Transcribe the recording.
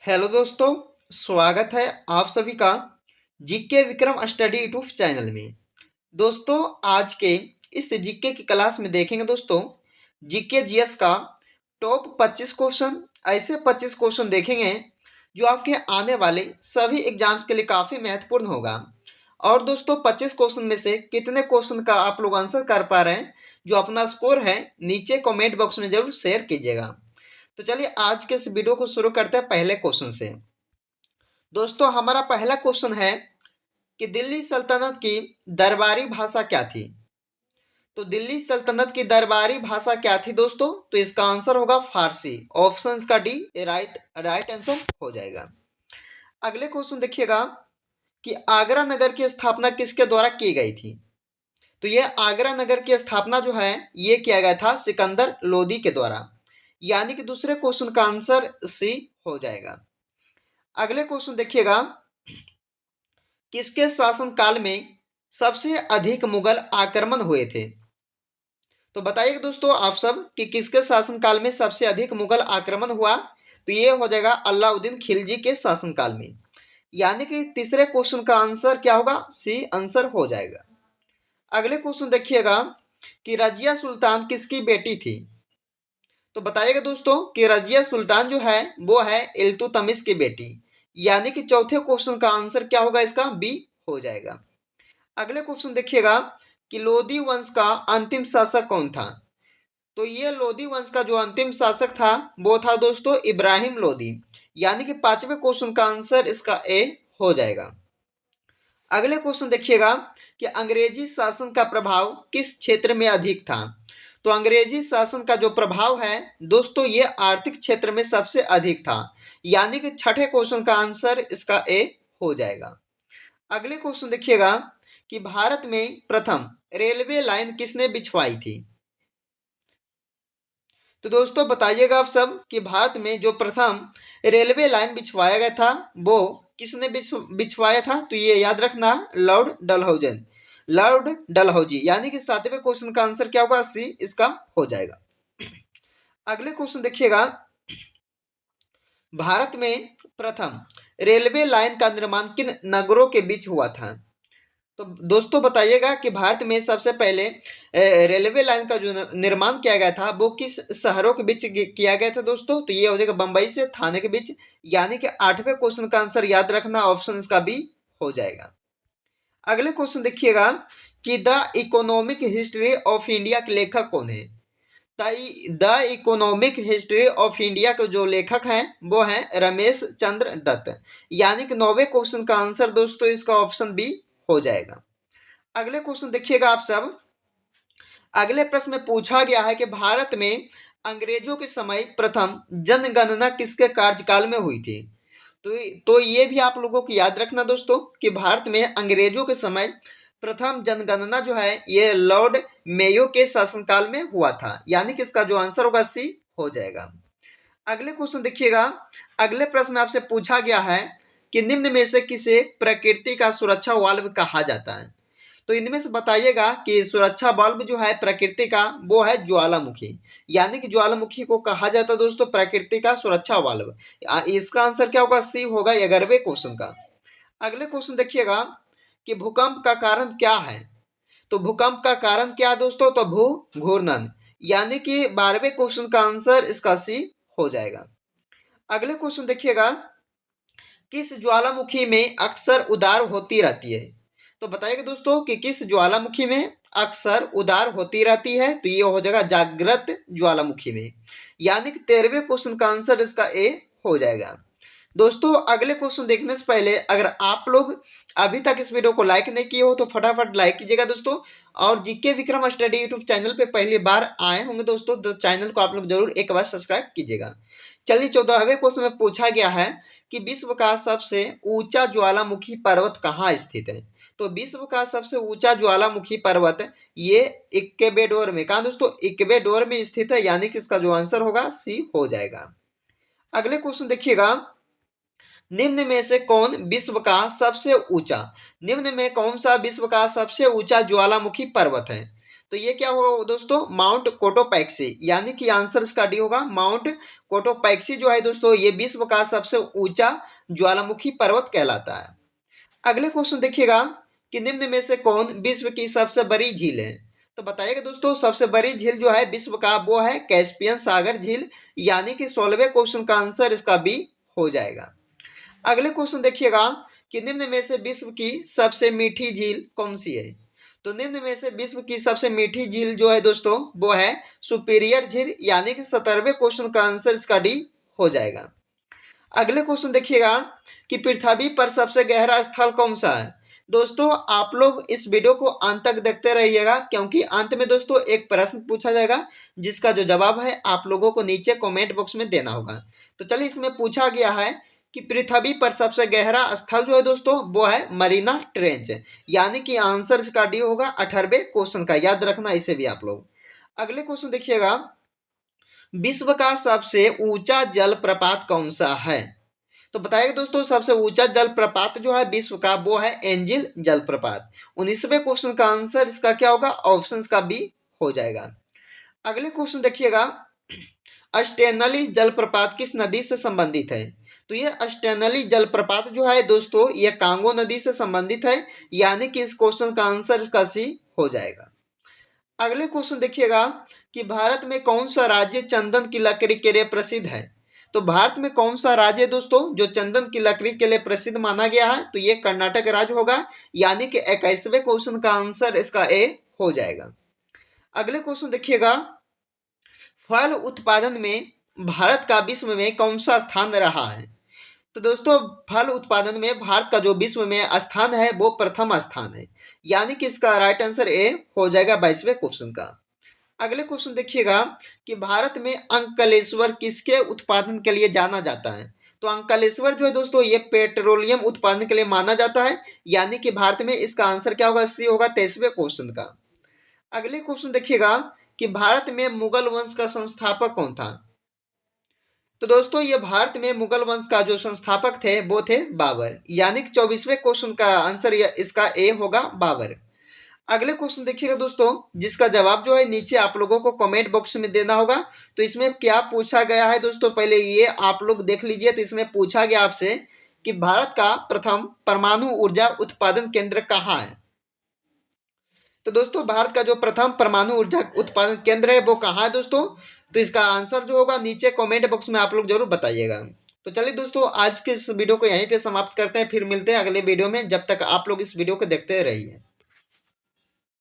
Hello दोस्तों, स्वागत है आप सभी का GK Vikram study YouTube channel में। दोस्तों, आज के इस जीके की क्लास में देखेंगे दोस्तों जीके जीएस का टॉप 25 क्वेश्चन। ऐसे 25 क्वेश्चन देखेंगे जो आपके आने वाले सभी एग्जाम्स के लिए काफ़ी महत्वपूर्ण होगा। और दोस्तों 25 क्वेश्चन में से कितने क्वेश्चन का आप लोग आंसर कर पा रहे हैं, जो अपना स्कोर है नीचे कमेंट बॉक्स में जरूर शेयर कीजिएगा। तो चलिए आज के इस वीडियो को शुरू करते हैं पहले क्वेश्चन से। दोस्तों हमारा पहला क्वेश्चन है कि दिल्ली सल्तनत की दरबारी भाषा क्या थी। तो दिल्ली सल्तनत की दरबारी भाषा क्या थी दोस्तों? तो इसका आंसर होगा फारसी। ऑप्शन का डी राइट राइट आंसर हो जाएगा। अगले क्वेश्चन देखिएगा कि आगरा नगर की स्थापना किसके द्वारा की गई थी। तो ये आगरा नगर की स्थापना जो है ये किया गया था सिकंदर लोदी के द्वारा, यानी कि दूसरे क्वेश्चन का आंसर सी हो जाएगा। अगले क्वेश्चन देखिएगा, किसके शासनकाल में सबसे अधिक मुगल आक्रमण हुए थे। तो बताइए दोस्तों आप सब कि किसके शासनकाल में सबसे अधिक मुगल आक्रमण हुआ। तो ये हो जाएगा अलाउद्दीन खिलजी के शासनकाल में, यानी कि तीसरे क्वेश्चन का आंसर क्या होगा, सी आंसर हो जाएगा। अगले क्वेश्चन देखिएगा कि रजिया सुल्तान किसकी बेटी थी। तो बताइएगा दोस्तों कि रजिया सुल्तान जो है वो है इल्तुतमिश की बेटी, यानी कि चौथे क्वेश्चन का आंसर क्या होगा, इसका बी हो जाएगा। अगले क्वेश्चन देखिएगा कि लोदी वंश का अंतिम शासक कौन था। तो ये लोदी वंश का जो अंतिम शासक था वो था दोस्तों इब्राहिम लोदी, यानी कि पांचवें क्वेश्चन का आंसर इसका ए हो जाएगा। अगले क्वेश्चन देखिएगा कि अंग्रेजी शासन का प्रभाव किस क्षेत्र में अधिक था। तो अंग्रेजी शासन का जो प्रभाव है दोस्तों ये आर्थिक क्षेत्र में सबसे अधिक था, यानी कि छठे क्वेश्चन का आंसर इसका ए हो जाएगा। अगले क्वेश्चन देखिएगा कि भारत में प्रथम रेलवे लाइन किसने बिछवाई थी। तो दोस्तों बताइएगा आप सब कि भारत में जो प्रथम रेलवे लाइन बिछवाया गया था वो किसने बिछवाया था। तो ये याद रखना, लॉर्ड डलहौजी, यानी कि सातवें क्वेश्चन का आंसर क्या होगा, सी इसका हो जाएगा। अगले क्वेश्चन देखिएगा, भारत में प्रथम रेलवे लाइन का निर्माण किन नगरों के बीच हुआ था। तो दोस्तों बताइएगा कि भारत में सबसे पहले रेलवे लाइन का जो निर्माण किया गया था वो किस शहरों के बीच किया गया था दोस्तों। तो ये हो जाएगा बंबई से थाने के बीच, यानी कि आठवें क्वेश्चन का आंसर याद रखना, ऑप्शन का बी हो जाएगा। अगले क्वेश्चन देखिएगा कि the economic history of India के लेखक कौन है। The economic history of India के जो लेखक हैं वो हैं रमेश चंद्र दत्त, यानी कि 9वें क्वेश्चन का आंसर दोस्तों इसका ऑप्शन बी हो जाएगा। अगले क्वेश्चन देखिएगा आप सब, अगले प्रश्न में पूछा गया है कि भारत में अंग्रेजों के समय प्रथम जनगणना किसके कार्यकाल में हुई थी। तो ये भी आप लोगों को याद रखना दोस्तों कि भारत में अंग्रेजों के समय प्रथम जनगणना जो है ये लॉर्ड मेयो के शासनकाल में हुआ था, यानी कि इसका जो आंसर होगा सी हो जाएगा। अगले क्वेश्चन देखिएगा, अगले प्रश्न में आपसे पूछा गया है कि निम्न में से किसे प्रकृति का सुरक्षा वाल्व कहा जाता है। तो इनमें से बताइएगा कि सुरक्षा बल्ब जो है प्रकृति का वो है ज्वालामुखी, यानी कि ज्वालामुखी को कहा जाता है दोस्तों प्रकृति का सुरक्षा बल्ब। इसका आंसर क्या होगा, सी होगा 11वें क्वेश्चन का। अगले क्वेश्चन देखिएगा कि भूकंप का कारण क्या है। तो भूकंप का कारण क्या है दोस्तों, तो भू घूर्णन, यानी कि 12वें क्वेश्चन का आंसर इसका सी हो जाएगा। अगले क्वेश्चन देखिएगा, किस ज्वालामुखी में अक्सर उदार होती रहती है। तो बताइएगा दोस्तों कि किस ज्वालामुखी में अक्सर उदार होती रहती है। तो ये हो जाएगा जागृत ज्वालामुखी में, यानी कि 13वें क्वेश्चन का आंसर इसका ए हो जाएगा। दोस्तों अगले क्वेश्चन देखने से पहले अगर आप लोग अभी तक इस वीडियो को लाइक नहीं किए हो तो फटाफट लाइक कीजिएगा दोस्तों। और GK Vikram study YouTube channel पे पहली बार आए होंगे दोस्तों तो चैनल को आप लोग जरूर एक बार सब्सक्राइब कीजिएगा। चलिए 14वें क्वेश्चन में पूछा गया है कि विश्व का सबसे ऊंचा ज्वालामुखी पर्वत कहाँ स्थित है। तो विश्व का सबसे ऊंचा ज्वालामुखी पर्वत ये इक्वेडोर में, कहा दोस्तों, इक्वेडोर में स्थित है, यानी कि इसका जो आंसर होगा सी हो जाएगा। अगले क्वेश्चन देखिएगा, निम्न में से कौन विश्व का सबसे ऊंचा, निम्न में कौन सा विश्व का सबसे ऊंचा ज्वालामुखी पर्वत है। तो ये क्या होगा दोस्तों, माउंट कोटोपैक्सी, यानी कि आंसर इसका डी होगा। माउंट कोटोपैक्सी जो है दोस्तों, ये विश्व का सबसे ऊंचा ज्वालामुखी पर्वत कहलाता है। अगले क्वेश्चन देखिएगा कि निम्न में से कौन विश्व की सबसे बड़ी झील है। तो बताइएगा दोस्तों, सबसे बड़ी झील जो है विश्व का वो है कैस्पियन सागर झील, यानी कि 16वें क्वेश्चन का आंसर इसका बी हो जाएगा। अगले क्वेश्चन देखिएगा कि निम्न में से विश्व की सबसे मीठी झील कौन सी है। तो निम्न में से विश्व की सबसे मीठी झील जो है दोस्तों, वो है सुपीरियर झील, यानी कि 17वें क्वेश्चन का आंसर इसका डी हो जाएगा। अगले क्वेश्चन देखिएगा कि पृथ्वी पर सबसे गहरा स्थल कौन सा है। दोस्तों आप लोग इस वीडियो को अंत तक देखते रहिएगा, क्योंकि अंत में दोस्तों एक प्रश्न पूछा जाएगा, जिसका जो जवाब है आप लोगों को नीचे कमेंट बॉक्स में देना होगा। तो चलिए, इसमें पूछा गया है कि पृथ्वी पर सबसे गहरा स्थल जो है दोस्तों, वो है मरीना ट्रेंच, यानी कि आंसर इसका डी होगा 18वें क्वेश्चन का। याद रखना इसे भी आप लोग। अगले क्वेश्चन देखिएगा, विश्व का सबसे ऊंचा जलप्रपात कौन सा है। तो बताइए दोस्तों, सबसे ऊंचा जलप्रपात जो है विश्व का, वो है एंजिल जलप्रपात। 19वें क्वेश्चन का आंसर इसका क्या होगा, ऑप्शन का बी हो जाएगा। अगले क्वेश्चन देखिएगा, अष्टेनली जलप्रपात किस नदी से संबंधित है। तो ये अष्टेनली जलप्रपात जो है दोस्तों, ये कांगो नदी से संबंधित है, यानी कि इस क्वेश्चन का आंसर इसका सी हो जाएगा। अगले क्वेश्चन देखिएगा कि भारत में कौन सा राज्य चंदन की लकड़ी के लिए प्रसिद्ध है। तो भारत में कौन सा राज्य है दोस्तों जो चंदन की लकड़ी के लिए प्रसिद्ध माना गया है। तो ये कर्नाटक राज्य होगा, यानी कि 21वें क्वेश्चन का आंसर इसका ए हो जाएगा। अगले क्वेश्चन देखिएगा, फल उत्पादन में भारत का विश्व में कौन सा स्थान रहा है। तो दोस्तों फल उत्पादन में भारत का जो विश्व में स्थान है वो प्रथम स्थान है, यानी कि इसका राइट आंसर ए हो जाएगा 22वें क्वेश्चन का। अगले क्वेश्चन देखिएगा कि भारत में अंकलेश्वर किसके उत्पादन के लिए जाना जाता है। तो अंकलेश्वर जो है दोस्तों, ये पेट्रोलियम उत्पादन के लिए माना जाता है, यानी कि भारत में इसका आंसर क्या होगा, सी होगा 23वें क्वेश्चन का। अगले क्वेश्चन देखिएगा कि भारत में मुगल वंश का संस्थापक कौन था। तो दोस्तों ये भारत में मुगल वंश का जो संस्थापक थे वो थे बाबर, यानी कि 24वें क्वेश्चन का आंसर इसका ए होगा बाबर। अगले क्वेश्चन देखिएगा दोस्तों, जिसका जवाब जो है नीचे आप लोगों को कमेंट बॉक्स में देना होगा। तो इसमें क्या पूछा गया है दोस्तों, पहले ये आप लोग देख लीजिए। तो इसमें पूछा गया आपसे कि भारत का प्रथम परमाणु ऊर्जा उत्पादन केंद्र कहाँ है। तो दोस्तों भारत का जो प्रथम परमाणु ऊर्जा उत्पादन केंद्र है वो कहाँ है दोस्तों। तो इसका आंसर जो होगा नीचे कमेंट बॉक्स में आप लोग जरूर बताइएगा। तो चलिए दोस्तों, आज के इस वीडियो को यहीं पे समाप्त करते हैं, फिर मिलते हैं अगले वीडियो में। जब तक आप लोग इस वीडियो को देखते रहिए।